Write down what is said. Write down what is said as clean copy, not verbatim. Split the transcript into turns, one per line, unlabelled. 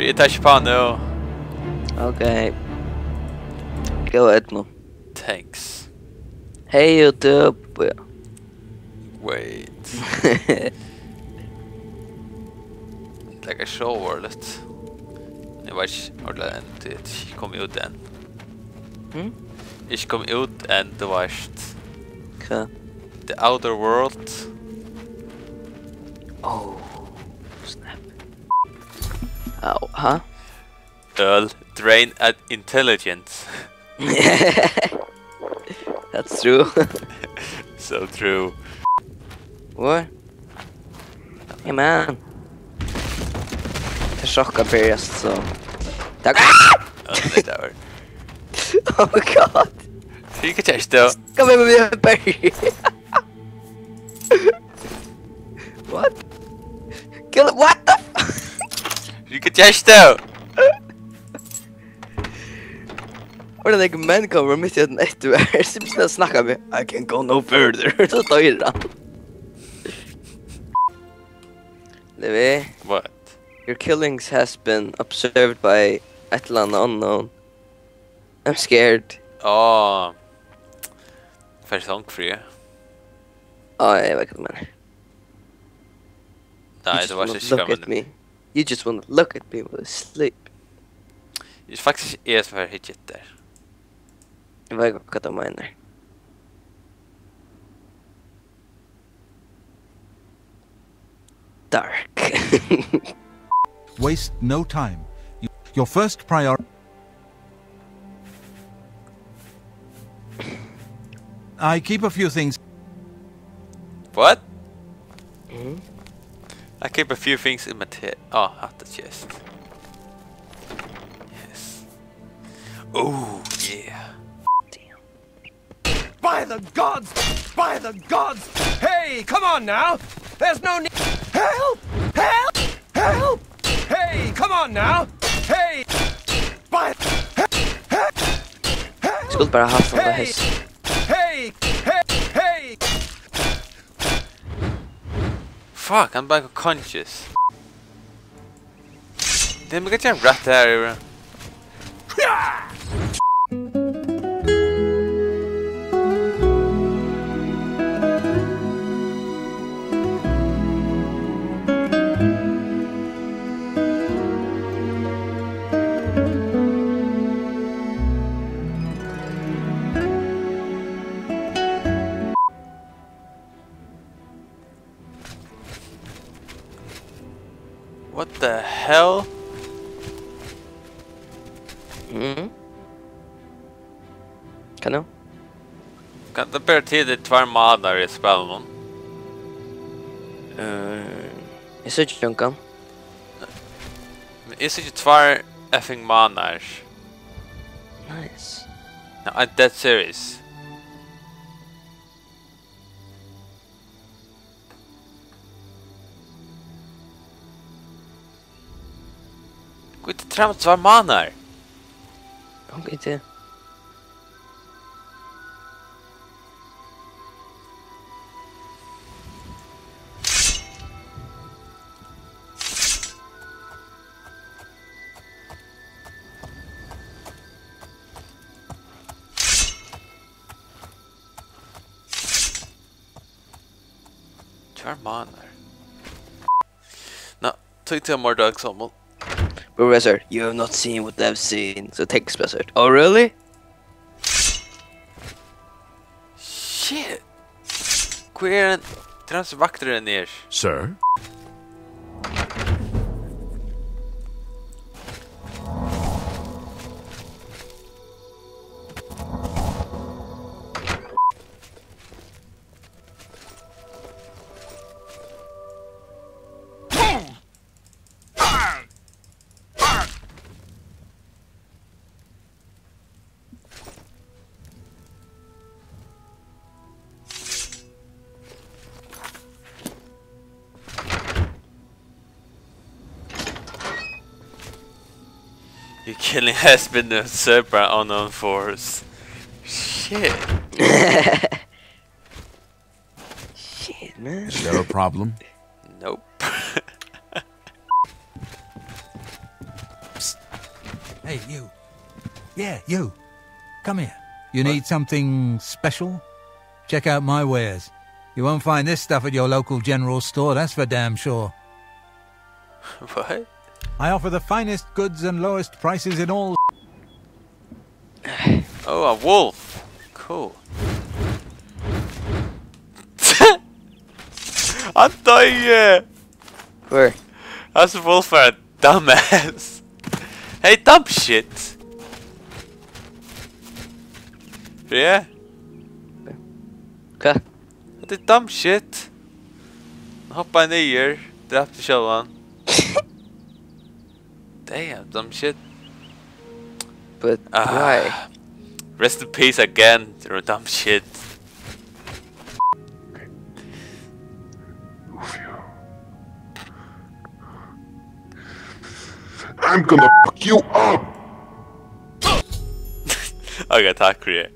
Fríði touch upon no.
Okay. Go ahead, no.
Thanks.
Hey YouTube.
Wait. Like a show world. Jag vet inte ordentligt än det inte kom ut än. Inte kom ut än det värst.
Okay.
The Outer World.
Oh, snap. Oh, huh?
Öl drain at intelligence.
That's true.
So true.
What? Hey man. The shock appears so.
Oh,
oh my god.
You can touch though.
Come here with me, Barry. What? Kill it. What the f?
You can touch though.
Or like men kommer mitt i en ettervärld. Simpelthen snackar med I can't go no further. Så dör han. Levi.
What?
Your killings has been observed by Atlan unknown. I'm scared.
Oh. Försång för det.
Oh, jag vet inte men.
Nej, det var så
Look at
skrämmande.
me. You just want to look at me while I sleep.
Det är faktiskt är så här hitchet där.
Jag vet inte vad de menar. Dark.
Waste no time. Your first priority. I keep a few things.
What? I keep a few things in my oh, at the chest. Yes. Oh, yeah.
Damn.
By the gods! By the gods! Hey, come on now! There's no need. Help! Help! Help! Hey, come on now! Hey! By.
Skulle bara haft någon häst.
Hey! Hey! Hey!
Fuck, I'm back conscious. Damn, we got you rat there. What the hell?
Kan du?
Kan det bära till det tvär manar i spelet?
Jag ser inte junkan.
Men är det inte tvär effing manar?
Nice.
No, I'm dead serious. Gå inte trämma tvär manar!
Okej, det.
Tvär manar. No, take two more dogs on.
Professor, you have not seen what I've seen. So take Professor. Oh, really?
Shit! Queer trans vakter er ner.
Sir?
Your killing has been a super unknown force. Shit.
Shit, man.
Is there a problem?
Nope.
Hey, you. Yeah, you. Come here. You need something special? Check out my wares. You won't find this stuff at your local general store, that's for damn sure.
What?
I offer the finest goods and lowest prices in all...
Oh, a wolf. Cool. I'm dying.
Where?
How's the wolf are a dumbass? Hey, dumb shit. Yeah.
Okay.
Det är dumb shit. Hoppa ner, drepte självan. Damn, dumb shit.
But why?
Rest in peace again, you're dumb shit.
I'm gonna fuck you up!
Okay, tack för det.